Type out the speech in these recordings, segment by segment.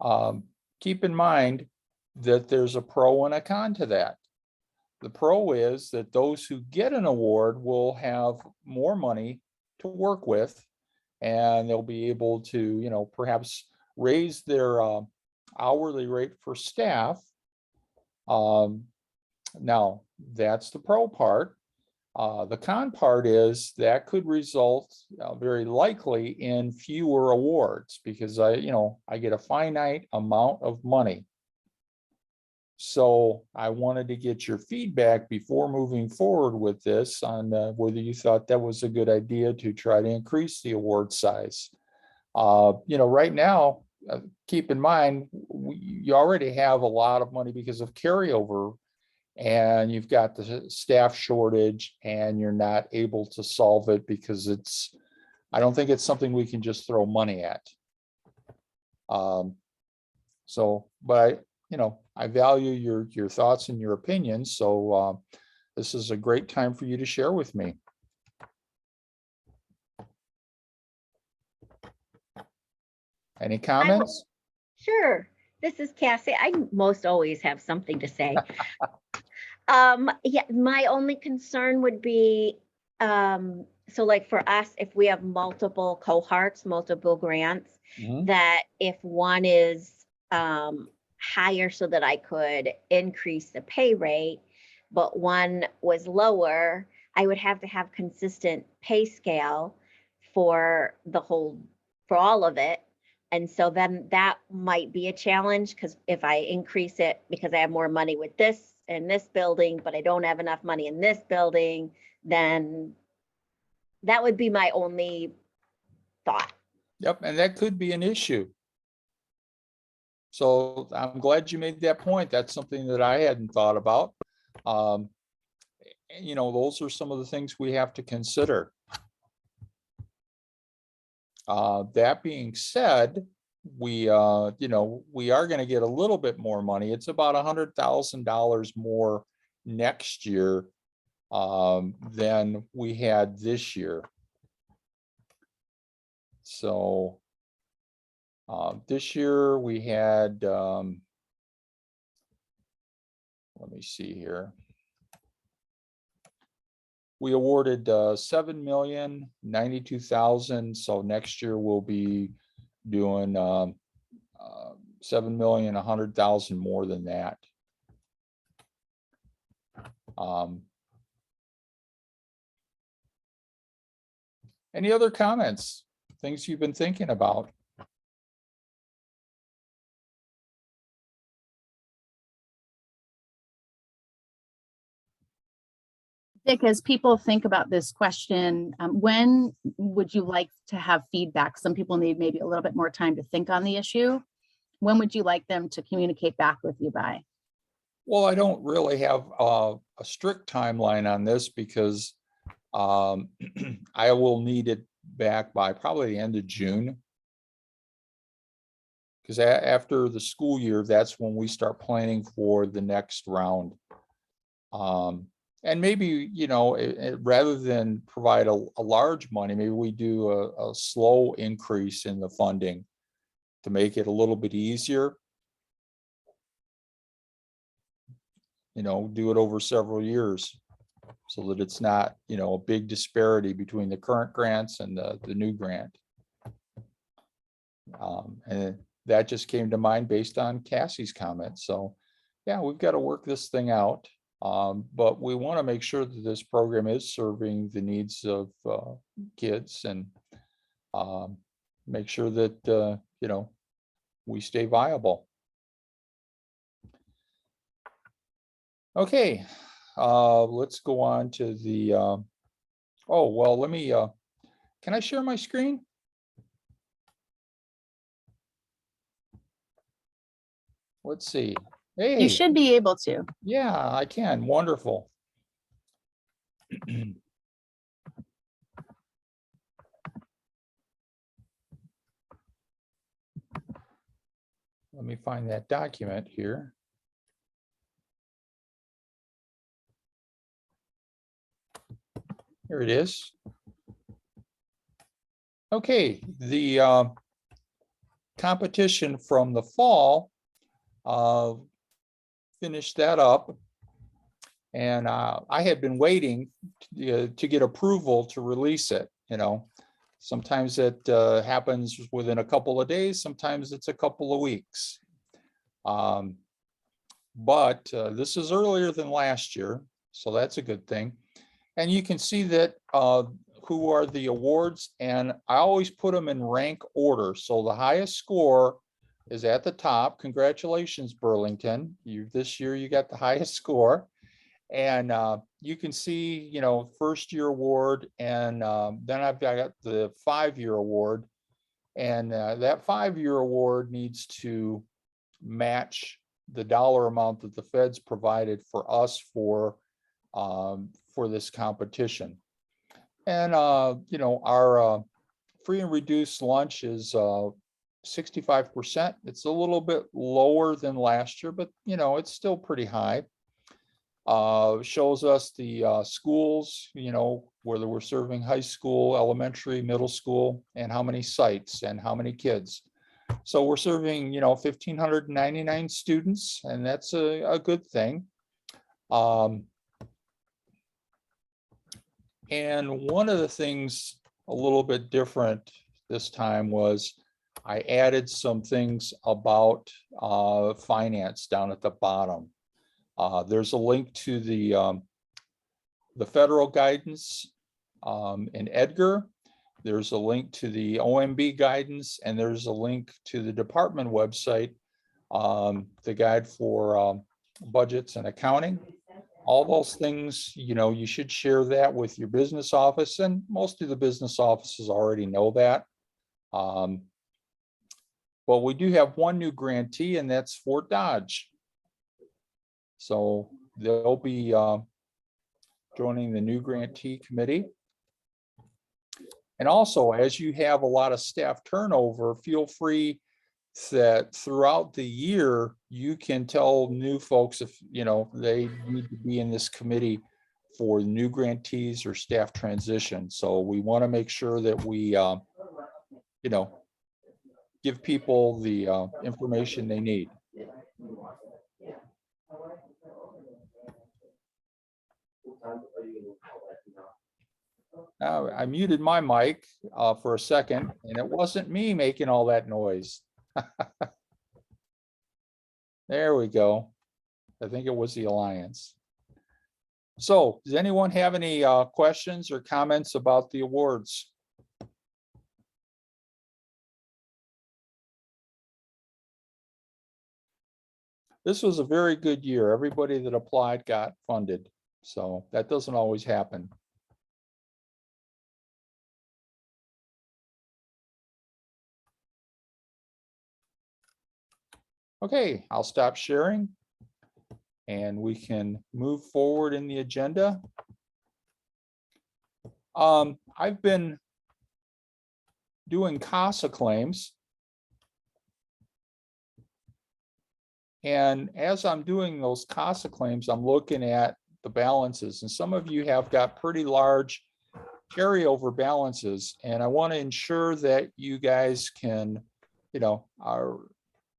Um, Keep in mind that there's a pro and a con to that. The pro is that those who get an award will have more money to work with, and they'll be able to, perhaps raise their hourly rate for staff. Now, that's the pro part. The con part is that could result very likely in fewer awards because I get a finite amount of money. So I wanted to get your feedback before moving forward with this on whether you thought that was a good idea to try to increase the award size. Right now, keep in mind, you already have a lot of money because of carryover, and you've got the staff shortage, and you're not able to solve it because I don't think it's something we can just throw money at. But I value your thoughts and your opinions. So this is a great time for you to share with me. Any comments? Sure. This is Cassie. I most always have something to say. Yeah, my only concern would be, so like for us, if we have multiple cohorts, multiple grants, that if one is higher so that I could increase the pay rate, but one was lower, I would have to have consistent pay scale for all of it. And so then that might be a challenge, because if I increase it because I have more money with this in this building, but I don't have enough money in this building, then that would be my only thought. Yep, and that could be an issue. So I'm glad you made that point. That's something that I hadn't thought about. Those are some of the things we have to consider. That being said, we are going to get a little bit more money. It's about $100,000 more next year than we had this year. So this year we had, let me see here. We awarded $7,092,000. So next year we'll be doing $7,100,000 more than that. Any other comments? Things you've been thinking about? Dick, as people think about this question, when would you like to have feedback? Some people need maybe a little bit more time to think on the issue. When would you like them to communicate back with you by? Well, I don't really have a strict timeline on this because I will need it back by probably the end of June. Because after the school year, that's when we start planning for the next round. And maybe, rather than provide a large money, maybe we do a slow increase in the funding to make it a little bit easier. Do it over several years so that it's not, a big disparity between the current grants and the new grant. And that just came to mind based on Cassie's comments. So yeah, we've got to work this thing out. But we want to make sure that this program is serving the needs of kids and make sure that, we stay viable. Okay, let's go on to the, oh, well, let me, can I share my screen? Let's see. Hey. You should be able to. Yeah, I can. Wonderful. Let me find that document here. Here it is. Okay, the competition from the fall, finished that up. And I had been waiting to get approval to release it, Sometimes it happens within a couple of days, sometimes it's a couple of weeks. But this is earlier than last year, so that's a good thing. And you can see that who are the awards, and I always put them in rank order. So the highest score is at the top. Congratulations, Burlington. This year you got the highest score. And you can see, first year award, and then I've got the 5-year award. And that 5-year award needs to match the dollar amount that the feds provided for us for this competition. And our free and reduced lunch is 65%. It's a little bit lower than last year, but it's still pretty high. Shows us the schools, whether we're serving high school, elementary, middle school, and how many sites and how many kids. So we're serving, 1,599 students, and that's a good thing. And one of the things a little bit different this time was I added some things about finance down at the bottom. There's a link to the federal guidance in Edgar. There's a link to the OMB guidance, and there's a link to the department website, the guide for budgets and accounting. All those things, you should share that with your business office, and most of the business offices already know that. But we do have one new grantee, and that's Fort Dodge. So they'll be joining the new grantee committee. And also, as you have a lot of staff turnover, feel free that throughout the year, you can tell new folks if, they need to be in this committee for new grantees or staff transition. So we want to make sure that we, give people the information they need. Now, I muted my mic for a second, and it wasn't me making all that noise. There we go. I think it was the Alliance. So, does anyone have any questions or comments about the awards? This was a very good year. Everybody that applied got funded. So that doesn't always happen. Okay, I'll stop sharing and we can move forward in the agenda. I've been doing CASA claims. And as I'm doing those CASA claims, I'm looking at the balances, and some of you have got pretty large carryover balances, and I want to ensure that you guys can,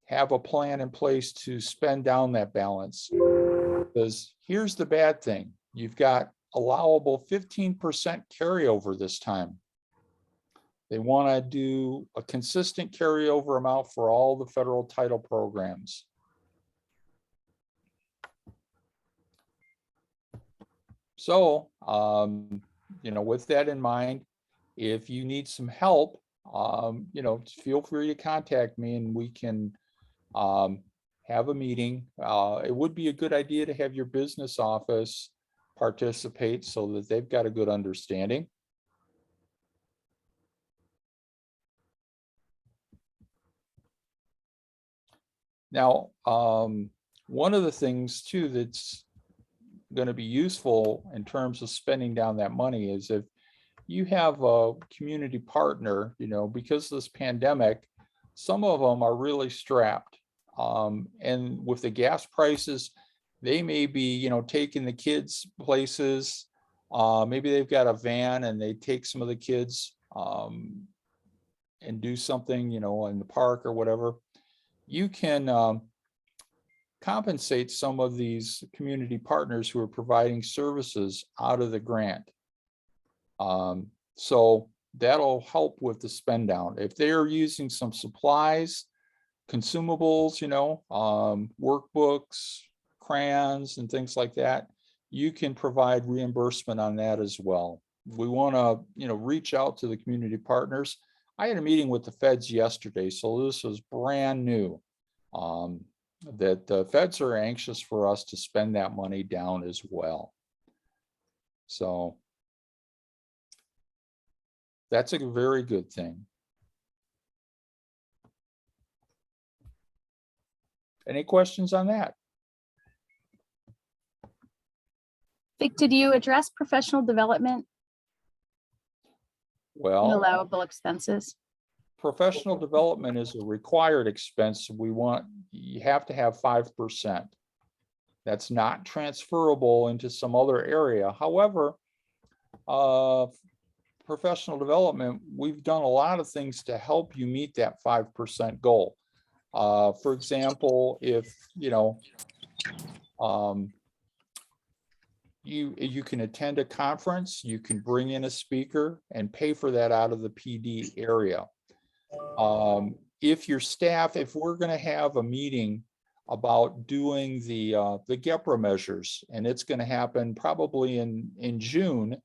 have a plan in place to spend down that balance. Because here's the bad thing. You've got allowable 15% carryover this time. They want to do a consistent carryover amount for all the federal title programs. So, with that in mind, if you need some help, feel free to contact me and we can have a meeting. It would be a good idea to have your business office participate so that they've got a good understanding. Now, one of the things too that's going to be useful in terms of spending down that money is if you have a community partner, because of this pandemic, some of them are really strapped. And with the gas prices, they may be, taking the kids places. Maybe they've got a van and they take some of the kids and do something, you know, in the park or whatever, you can compensate some of these community partners who are providing services out of the grant. So that'll help with the spend down. If they're using some supplies, consumables, you know, workbooks, crayons and things like that, you can provide reimbursement on that as well. We want to, you know, reach out to the community partners. I had a meeting with the feds yesterday, so this was brand new. That the feds are anxious for us to spend that money down as well. So that's a very good thing. Any questions on that? Vic, did you address professional development and Well, allowable expenses? professional development is a required expense. You have to have 5%. That's not transferable into some other area. However, professional development, we've done a lot of things to help you meet that 5% goal. For example, if, you know, you can attend a conference, you can bring in a speaker and pay for that out of the PD area. If your staff, if we're going to have a meeting about doing the GEPRA measures, and it's going to happen probably in June,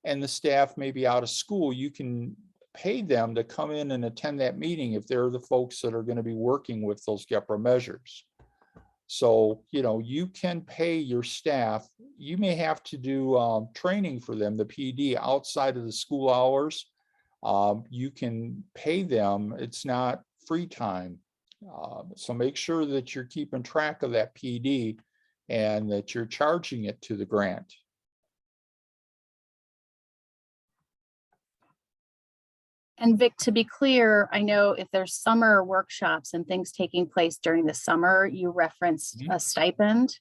and the staff may be out of school, you can pay them to come in and attend that meeting if they're the folks that are going to be working with those GEPRA measures. So, you know, you can pay your staff. You may have to do training for them, the PD, outside of the school hours. You can pay them. It's not free time. So make sure that you're keeping track of that PD and that you're charging it to the grant. And Vic, to be clear, I know if there's summer workshops and things taking place during the summer, you referenced a stipend.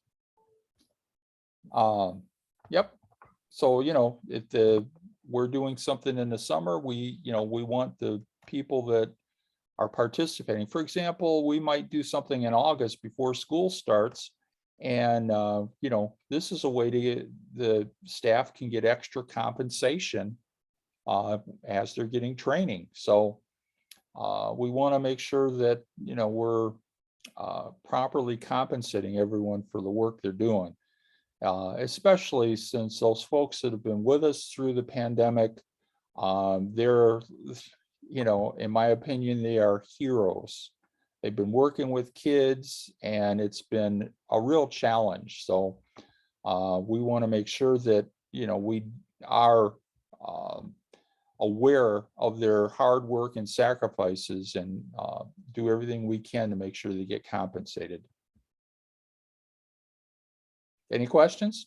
Yep. So, you know, if we're doing something in the summer, we want the people that are participating. For example, we might do something in August before school starts. And, you know, this is a way to get the staff can get extra compensation as they're getting training. So we want to make sure that, you know, we're properly compensating everyone for the work they're doing, especially since those folks that have been with us through the pandemic, they're, you know, in my opinion, they are heroes. They've been working with kids and it's been a real challenge. So we want to make sure that, you know, we are aware of their hard work and sacrifices and do everything we can to make sure they get compensated. Any questions?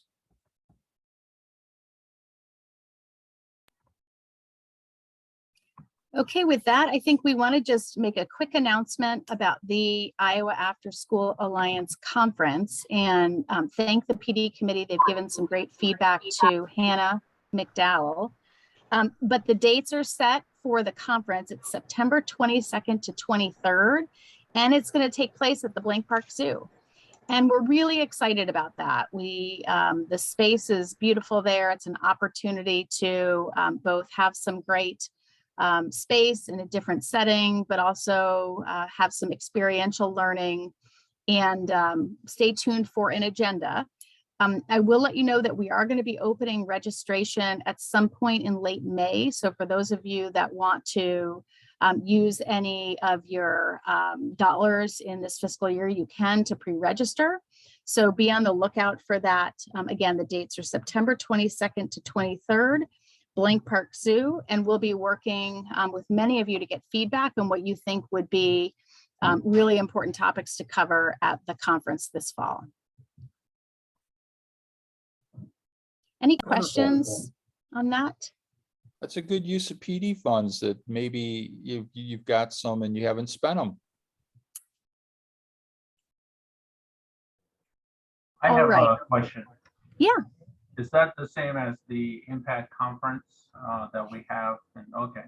Okay, with that, I think we want to just make a quick announcement about the Iowa After School Alliance Conference and thank the PD committee. They've given some great feedback to Hannah McDowell. But the dates are set for the conference. It's September 22nd to 23rd, and it's going to take place at the Blank Park Zoo. And we're really excited about that. The space is beautiful there. It's an opportunity to both have some great space in a different setting, but also have some experiential learning, and stay tuned for an agenda. I will let you know that we are going to be opening registration at some point in late May. So for those of you that want to use any of your dollars in this fiscal year, you can to pre-register. So be on the lookout for that. Again, the dates are September 22nd to 23rd, Blank Park Zoo, and we'll be working with many of you to get feedback on what you think would be really important topics to cover at the conference this fall. Any questions on that? That's a good use of PD funds that maybe you've got some and you haven't spent them. I have Alright. a question. Yeah. Is that the same as the Impact Conference that we have? Okay.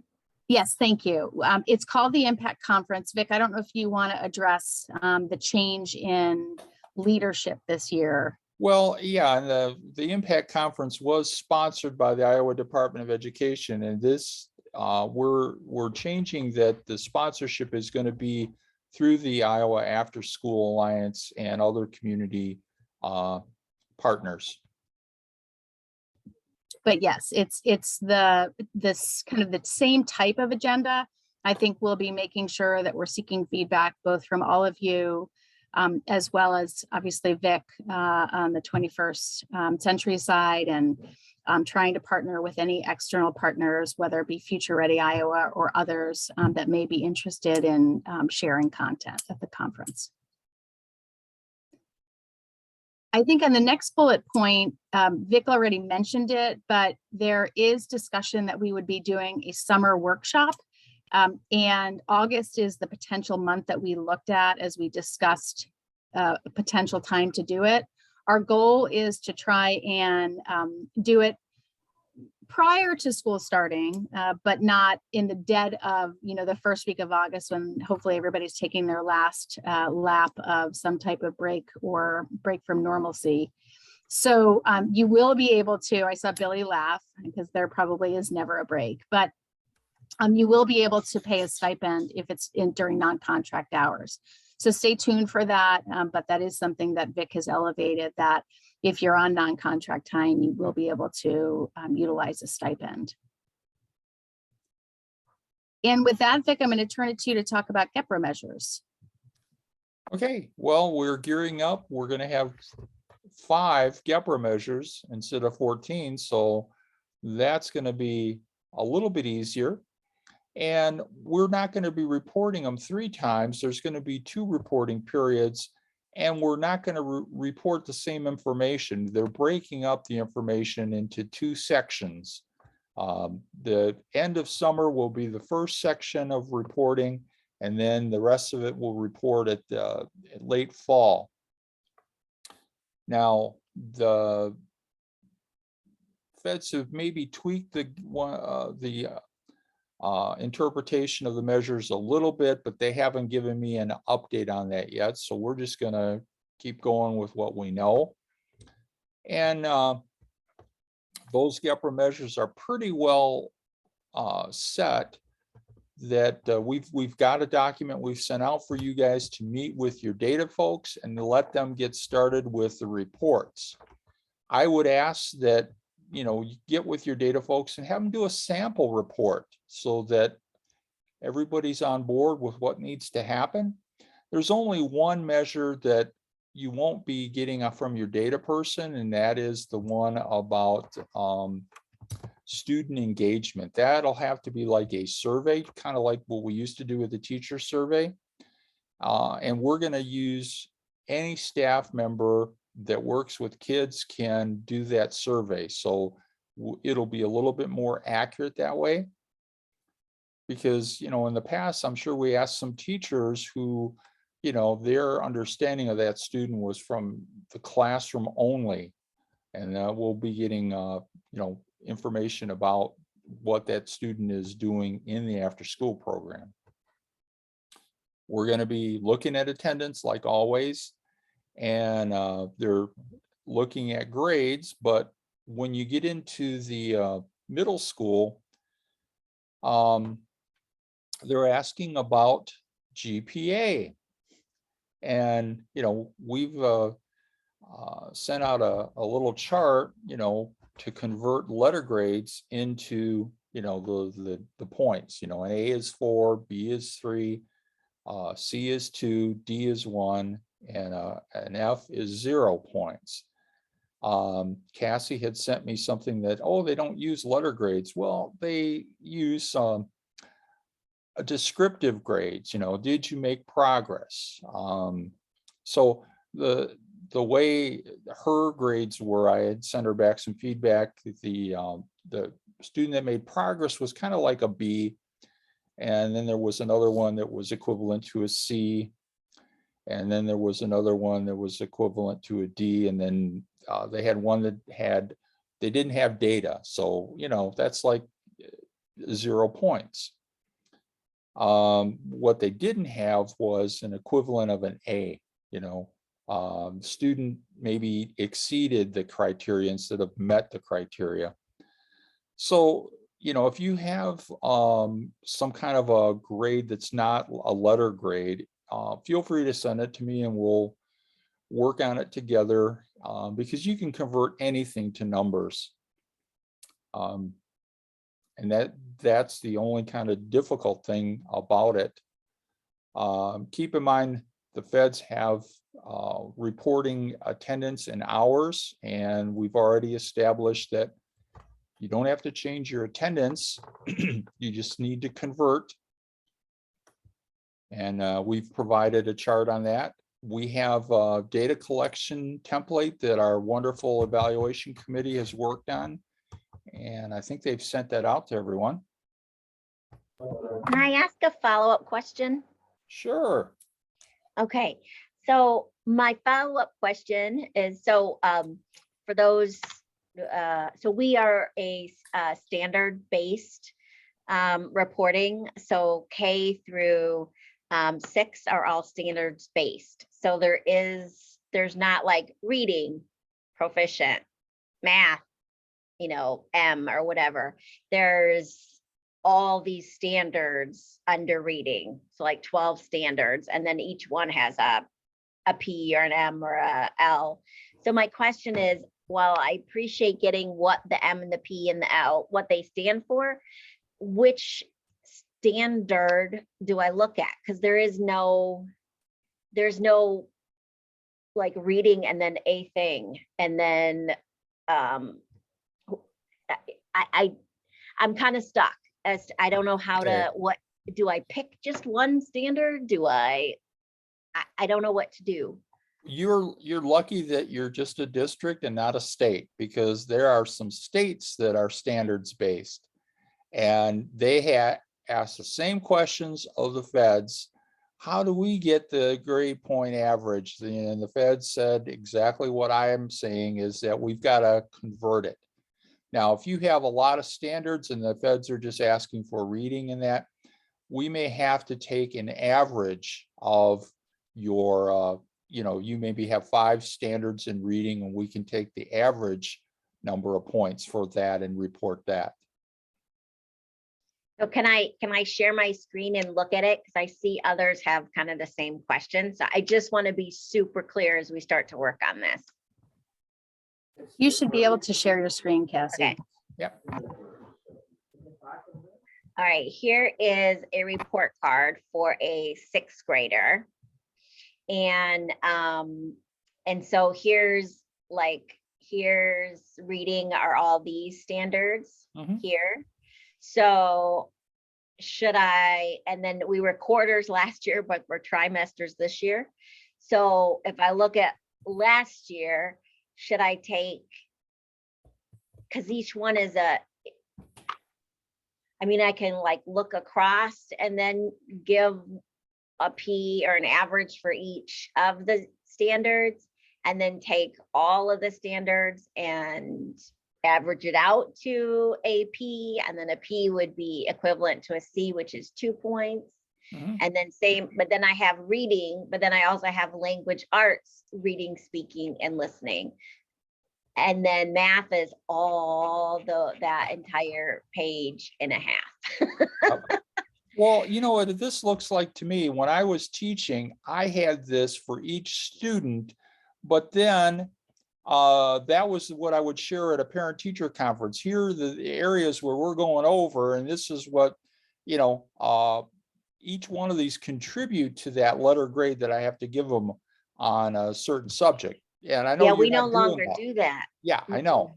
Yes, thank you. It's called the Impact Conference. Vic, I don't know if you want to address the change in leadership this year. Well, yeah, and the Impact Conference was sponsored by the Iowa Department of Education, and this we're changing that the sponsorship is going to be through the Iowa After School Alliance and other community partners. But yes, it's this kind of the same type of agenda. I think we'll be making sure that we're seeking feedback both from all of you, as well as obviously Vic on the 21st century side, and trying to partner with any external partners, whether it be Future Ready Iowa or others that may be interested in sharing content at the conference. I think on the next bullet point, Vic already mentioned it, but there is discussion that we would be doing a summer workshop. And August is the potential month that we looked at as we discussed a potential time to do it. Our goal is to try and do it prior to school starting, but not in the dead of, the first week of August, when hopefully everybody's taking their last lap of some type of break or break from normalcy. So you will be able to, I saw Billy laugh because there probably is never a break, but you will be able to pay a stipend if it's during non-contract hours. So stay tuned for that. But that is something that Vic has elevated, that if you're on non-contract time, you will be able to utilize a stipend. And with that, Vic, I'm going to turn it to you to talk about GEPRA measures. Okay, well, we're gearing up. We're going to have 5 GEPRA measures instead of 14. So that's going to be a little bit easier. And we're not going to be reporting them 3 times. There's going to be 2 reporting periods, and we're not going to report the same information. They're breaking up the information into 2 sections. The end of summer will be the first section of reporting, and then the rest of it will report at late fall. Now, the feds have maybe tweaked the interpretation of the measures a little bit, but they haven't given me an update on that yet. So we're just going to keep going with what we know. And those GEPRA measures are pretty well set. That we've got a document we've sent out for you guys to meet with your data folks and to let them get started with the reports. I would ask that you get with your data folks and have them do a sample report so that everybody's on board with what needs to happen. There's only one measure that you won't be getting from your data person, and that is the one about student engagement. That'll have to be like a survey, kind of like what we used to do with the teacher survey. And we're going to use any staff member that works with kids can do that survey. So it'll be a little bit more accurate that way. Because, in the past, I'm sure we asked some teachers who, their understanding of that student was from the classroom only. And we'll be getting, information about what that student is doing in the after school program. We're going to be looking at attendance like always. And they're looking at grades, but when you get into the middle school, they're asking about GPA. And, we've sent out a little chart, to convert letter grades into, the points, an A is 4, B is 3, C is 2, D is 1, and an F is 0 points. Cassie had sent me something that, they don't use letter grades. Well, they use a descriptive grades, did you make progress? So the way her grades were, I had sent her back some feedback. The student that made progress was kind of like a B. And then there was another one that was equivalent to a C. And then there was another one that was equivalent to a D. And then they had one that they didn't have data. So, that's like 0 points. What they didn't have was an equivalent of an A, student maybe exceeded the criteria instead of met the criteria. So, if you have some kind of a grade that's not a letter grade, feel free to send it to me and we'll work on it together, because you can convert anything to numbers. And that's the only kind of difficult thing about it. Keep in mind, the feds have reporting attendance in hours, and we've already established that you don't have to change your attendance. You just need to convert. And we've provided a chart on that. We have a data collection template that our wonderful evaluation committee has worked on. And I think they've sent that out to everyone. Can I ask a follow-up question? Sure. Okay, so my follow-up question is, for those, so we are a standard-based reporting. So K through 6 are all standards-based. So there's not like reading proficient, math, M or whatever. There's all these standards under reading. So like 12 standards, and then each one has a P or an M or a L. So my question is, while I appreciate getting what the M and the P and the L, what they stand for, which standard do I look at? Because there's no like reading and then a thing. And then I'm kind of stuck as I don't know how to, what do I pick just one standard? Do I don't know what to do. You're lucky that you're just a district and not a state, because there are some states that are standards based, and they asked the same questions of the feds. How do we get the grade point average? And the feds said exactly what I am saying, is that we've got to convert it. Now, if you have a lot of standards and the feds are just asking for reading in that, we may have to take an average of your, you maybe have 5 standards in reading, and we can take the average number of points for that and report that. So can I share my screen and look at it? Because I see others have kind of the same question. So I just want to be super clear as we start to work on this. You should be able to share your screen, Cassie. Okay. Yep. All right, here is a report card for a 6th grader. And so here's reading are all these standards here. So should I, and then we were quarters last year, but we're trimesters this year. So if I look at last year, should I take, because each one is I can like look across and then give a P or an average for each of the standards, and then take all of the standards and average it out to a P, and then a P would be equivalent to a C, which is 2 points. And then same, but then I have reading, but then I also have language arts, reading, speaking, and listening. And then math is all that entire page and a half. Well, what this looks like to me, when I was teaching, I had this for each student, but then that was what I would share at a parent teacher conference. Here are the areas where we're going over, and this is what, each one of these contribute to that letter grade that I have to give them on a certain subject. And I know we no longer do that. Yeah, I know,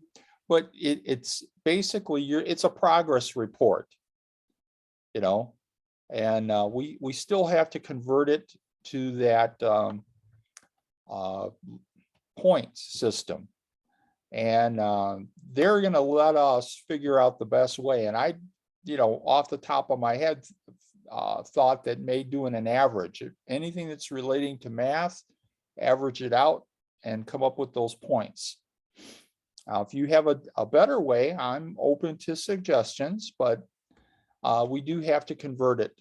but it's basically it's a progress report, and we still have to convert it to that points system, and they're going to let us figure out the best way. And I, off the top of my head, thought that doing an average, anything that's relating to math, average it out and come up with those points. If you have a better way, I'm open to suggestions, but we do have to convert it.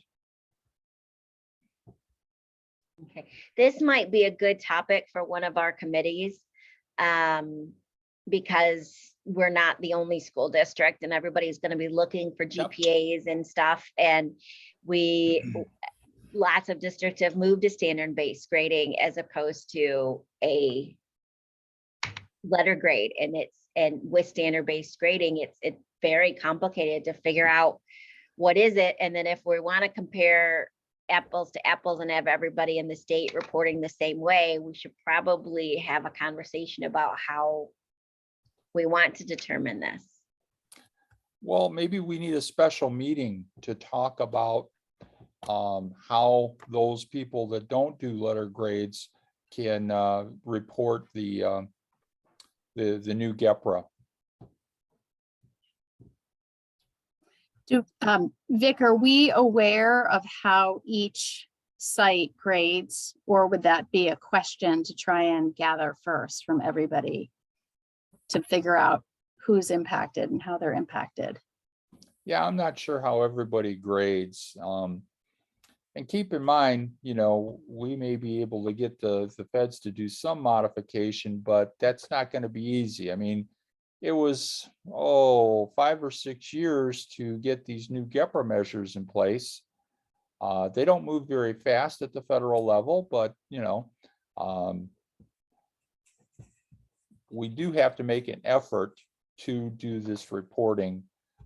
This might be a good topic for one of our committees. Because we're not the only school district and everybody's going to be looking for Yep. GPAs and stuff. And lots of districts have moved to standard-based grading as opposed to a letter grade. And with standard-based grading, it's very complicated to figure out what is it. And then if we want to compare apples to apples and have everybody in the state reporting the same way, we should probably have a conversation about how we want to determine this. Well, maybe we need a special meeting to talk about how those people that don't do letter grades can report the new GEPRA. Vic, are we aware of how each site grades, or would that be a question to try and gather first from everybody to figure out who's impacted and how they're impacted? Yeah, I'm not sure how everybody grades. And keep in mind, we may be able to get the feds to do some modification, but that's not going to be easy. I mean, it was, 5 or 6 years to get these new GEPRA measures in place. They don't move very fast at the federal level, but, we do have to make an effort to do this reporting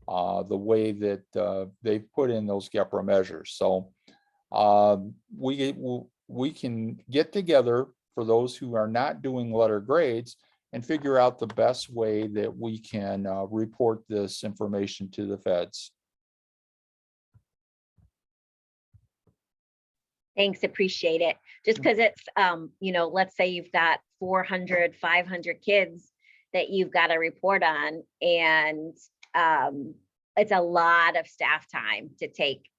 the way that they've put in those GEPRA measures. So we can get together for those who are not doing letter grades and figure out the best way that we can report this information to the feds. Thanks, appreciate it. Just because it's, let's say you've got 400, 500 kids that you've got to report on, and it's a lot of staff time to take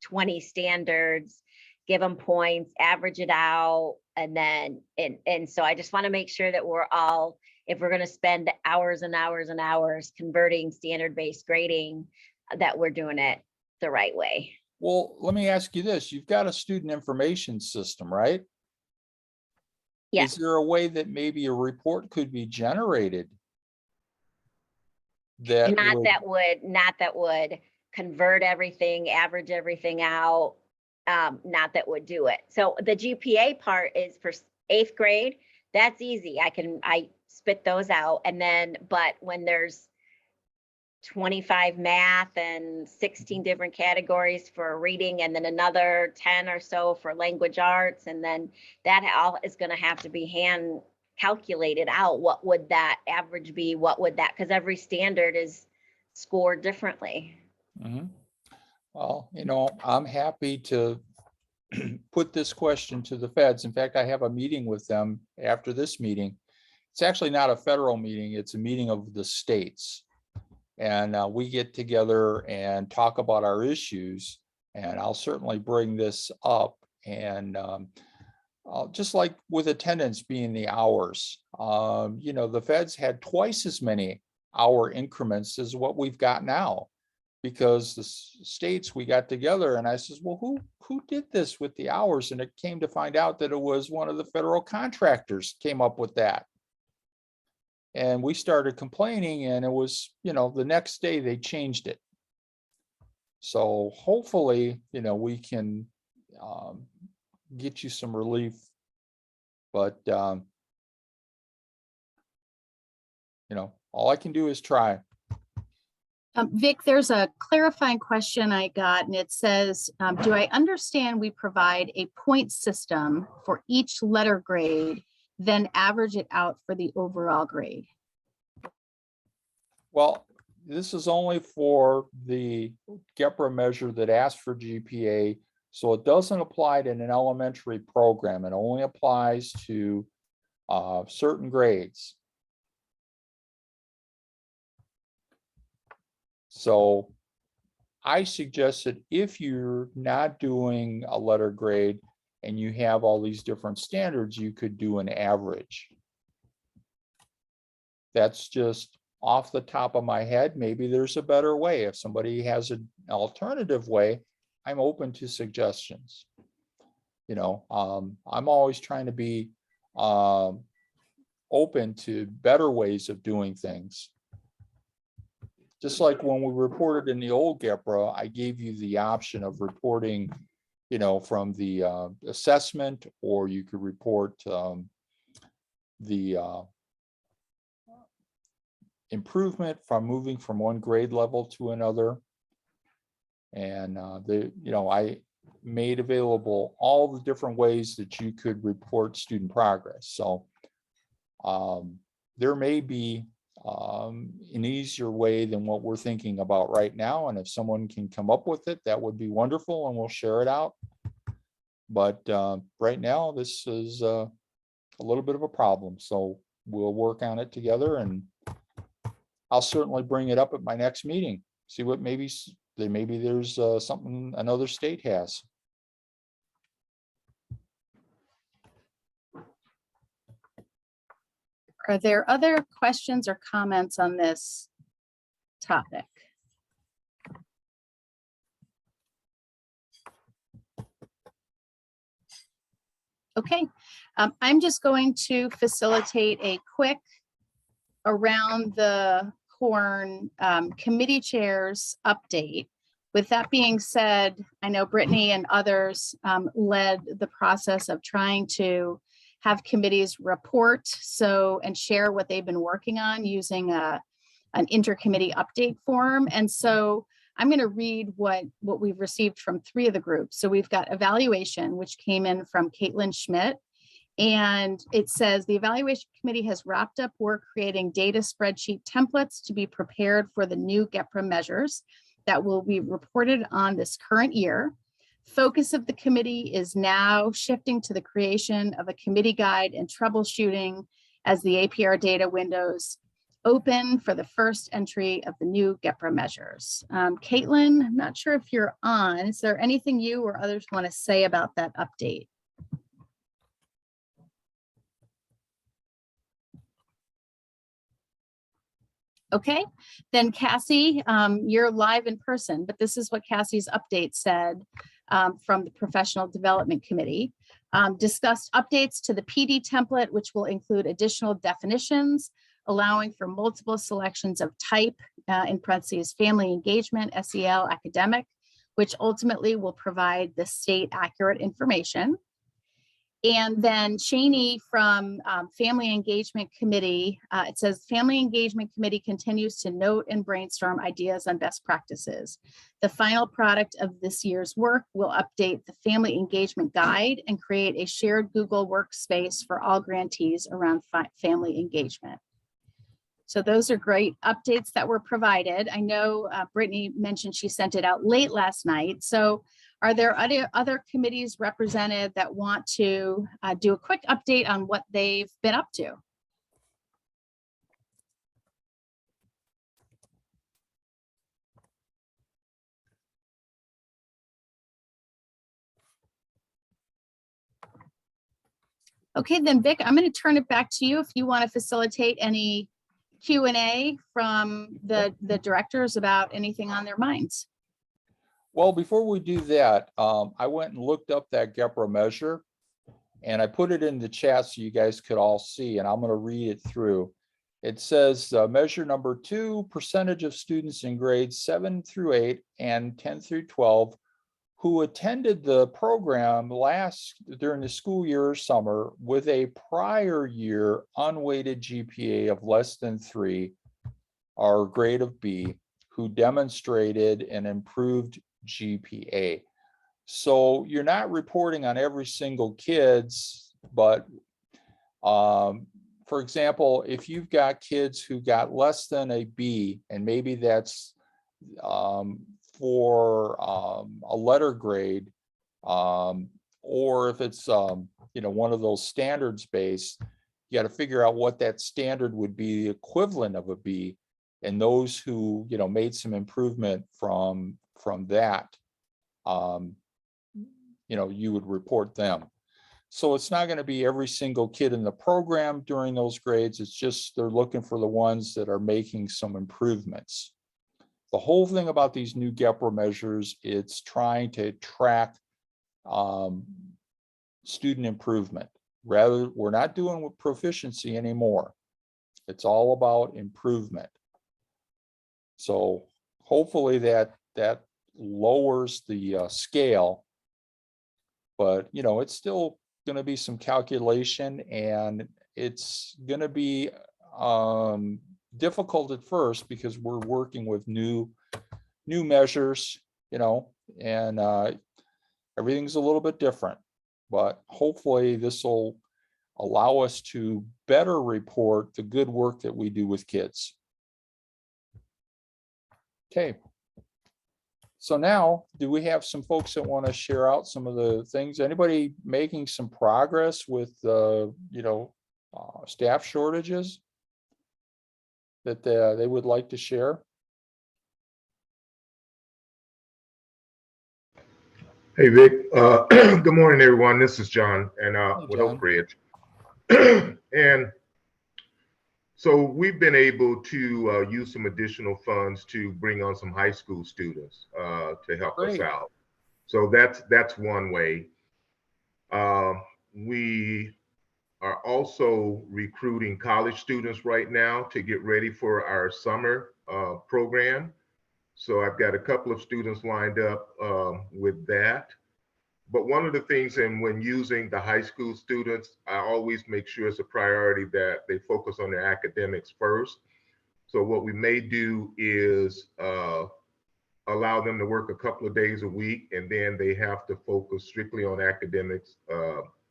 20 standards, give them points, average it out, and then, and so I just want to make sure that we're all, if we're going to spend hours and hours and hours converting standard-based grading, that we're doing it the right way. Well, let me ask you this. You've got a student information system, right? Yes. Is there a way that maybe a report could be generated? Not that would convert everything, average everything out, not that would do it. So the GPA part is for 8th grade. That's easy. I spit those out. And then, but when there's 25 math and 16 different categories for reading, and then another 10 or so for language arts, and then that all is going to have to be hand calculated out. What would that average be? What would that, because every standard is scored differently. Mm-hmm. Well, I'm happy to put this question to the feds. In fact, I have a meeting with them after this meeting. It's actually not a federal meeting, it's a meeting of the states. And we get together and talk about our issues, and I'll certainly bring this up. And just like with attendance being the hours, the feds had twice as many hour increments as what we've got now, because the states, we got together and I says, well, who did this with the hours? And it came to find out that it was one of the federal contractors came up with that. And we started complaining, and it was, the next day they changed it. So hopefully, we can get you some relief, but all I can do is try. Vic, there's a clarifying question I got, and it says, do I understand we provide a point system for each letter grade, then average it out for the overall grade? Well, this is only for the GEPRA measure that asks for GPA. So it doesn't apply to an elementary program. It only applies to certain grades. So I suggest that if you're not doing a letter grade and you have all these different standards, you could do an average. That's just off the top of my head. Maybe there's a better way. If somebody has an alternative way, I'm open to suggestions. I'm always trying to be open to better ways of doing things. Just like when we reported in the old GEPRA, I gave you the option of reporting, from the assessment, or you could report the improvement from moving from one grade level to another. And I made available all the different ways that you could report student progress. So there may be an easier way than what we're thinking about right now. And if someone can come up with it, that would be wonderful, and we'll share it out. But right now, this is a little bit of a problem. So we'll work on it together, and I'll certainly bring it up at my next meeting. See what maybe there's something another state has. Are there other questions or comments on this topic? Okay, I'm just going to facilitate a quick around the horn committee chairs update. With that being said, I know Brittany and others led the process of trying to have committees report and share what they've been working on using an intercommittee update form. And so I'm going to read what we've received from 3 of the groups. So we've got evaluation, which came in from Caitlin Schmidt. And it says the evaluation committee has wrapped up work creating data spreadsheet templates to be prepared for the new GEPRA measures that will be reported on this current year. Focus of the committee is now shifting to the creation of a committee guide and troubleshooting as the APR data windows open for the first entry of the new GEPRA measures. Caitlin, I'm not sure if you're on. Is there anything you or others want to say about that update? Okay, then Cassie, you're live in person, but this is what Cassie's update said from the Professional Development Committee. Discussed updates to the PD template, which will include additional definitions, allowing for multiple selections of type, in parentheses, family engagement, SEL, academic, which ultimately will provide the state accurate information. And then Shani from Family Engagement Committee, it says Family Engagement Committee continues to note and brainstorm ideas on best practices. The final product of this year's work will update the Family Engagement Guide and create a shared Google workspace for all grantees around family engagement. So those are great updates that were provided. I know Brittany mentioned she sent it out late last night. So are there other committees represented that want to do a quick update on what they've been up to? Okay, then Vic, I'm going to turn it back to you if you want to facilitate any Q&A from the directors about anything on their minds. Well, before we do that, I went and looked up that GEPRA measure, and I put it in the chat so you guys could all see, and I'm going to read it through. It says measure number 2, percentage of students in grades 7 through 8 and 10 through 12 who attended the program during the school year or summer with a prior year unweighted GPA of less than 3 or grade of B, who demonstrated an improved GPA. So you're not reporting on every single kid's, but for example, if you've got kids who got less than a B, and maybe that's for a letter grade, or if it's one of those standards based, you got to figure out what that standard would be the equivalent of a B. And those who made some improvement from that, you would report them. So it's not going to be every single kid in the program during those grades. It's just they're looking for the ones that are making some improvements. The whole thing about these new GEPRA measures, it's trying to track student improvement. Rather, we're not doing with proficiency anymore. It's all about improvement. So hopefully that lowers the scale, but it's still going to be some calculation, and it's going to be difficult at first because we're working with new measures, and everything's a little bit different, but hopefully this will allow us to better report the good work that we do with kids. Okay. So now, do we have some folks that want to share out some of the things? Anybody making some progress with, staff shortages that they would like to share? Hey, Vic. Good morning, everyone. This is John and Hey, with John. Oak Ridge. And so we've been able to use some additional funds to bring on some high school students to help us Great. out. So that's one way. We are also recruiting college students right now to get ready for our summer program. So I've got a couple of students lined up with that. But one of the things, and when using the high school students, I always make sure it's a priority that they focus on their academics first. So what we may do is allow them to work a couple of days a week, and then they have to focus strictly on academics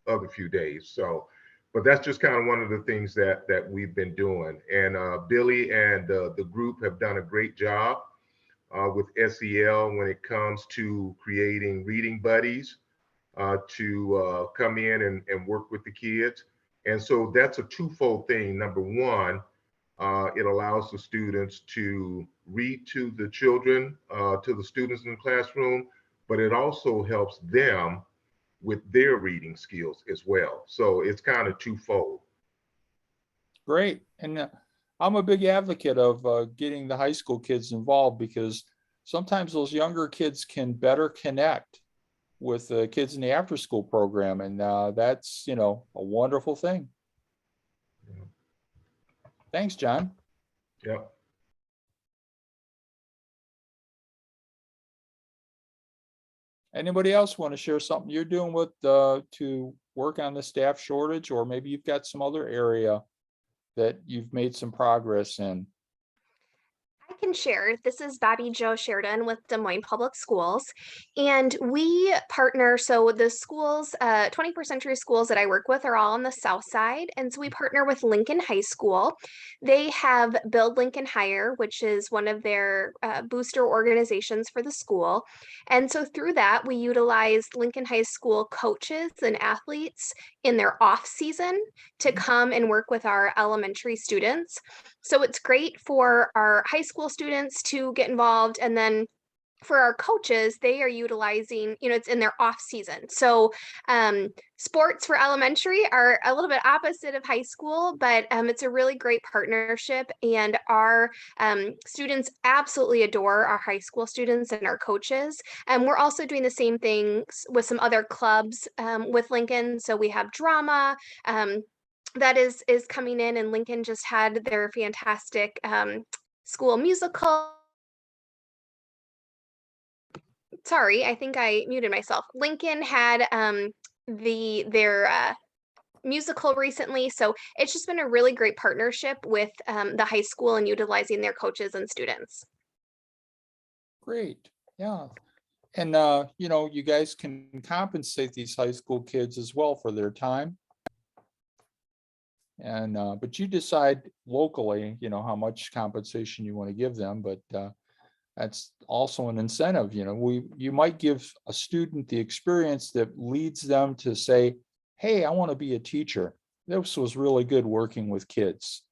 other few days. So, but that's just kind of one of the things that we've been doing. And Billy and the group have done a great job with SEL when it comes to creating reading buddies to come in and work with the kids. And so that's a twofold thing. Number one, it allows the students to read to the children, to the students in the classroom, but it also helps them with their reading skills as well. So it's kind of twofold. Great. And I'm a big advocate of getting the high school kids involved, because sometimes those younger kids can better connect with the kids in the after school program. And that's, a wonderful thing. Yeah. Thanks, John. Yep. Anybody else want to share something you're doing with to work on the staff shortage, or maybe you've got some other area that you've made some progress in? I can share. This is Bobby Joe Sheridan with Des Moines Public Schools, and we partner. So the schools, 21st Century Schools that I work with are all on the south side, and so we partner with Lincoln High School. They have Build Lincoln Higher, which is one of their booster organizations for the school, and so through that we utilize Lincoln High School coaches and athletes in their off season to come and work with our elementary students. So it's great for our high school students to get involved. And then for our coaches, they are utilizing, it's in their off season. So sports for elementary are a little bit opposite of high school, but it's a really great partnership. And our students absolutely adore our high school students and our coaches. And we're also doing the same things with some other clubs with Lincoln. So we have drama. That is coming in, and Lincoln just had their fantastic school musical. Sorry, I think I muted myself. Lincoln had their musical recently, so it's just been a really great partnership with the high school and utilizing their coaches and students. Great. Yeah. And you guys can compensate these high school kids as well for their time. And but you decide locally, how much compensation you want to give them, but that's also an incentive. You might give a student the experience that leads them to say, hey, I want to be a teacher. This was really good working with kids.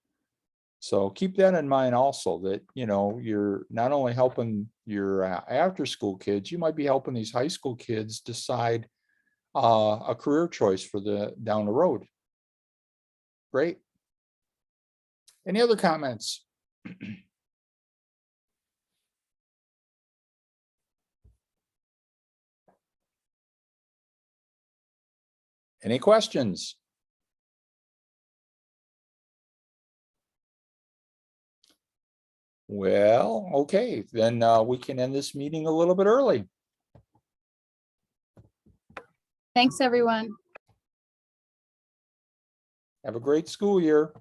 So keep that in mind also, that you're not only helping your after school kids, you might be helping these high school kids decide a career choice for the down the road. Great. Any other comments? Any questions? Well, okay, then we can end this meeting a little bit early. Thanks, everyone. Have a great school year.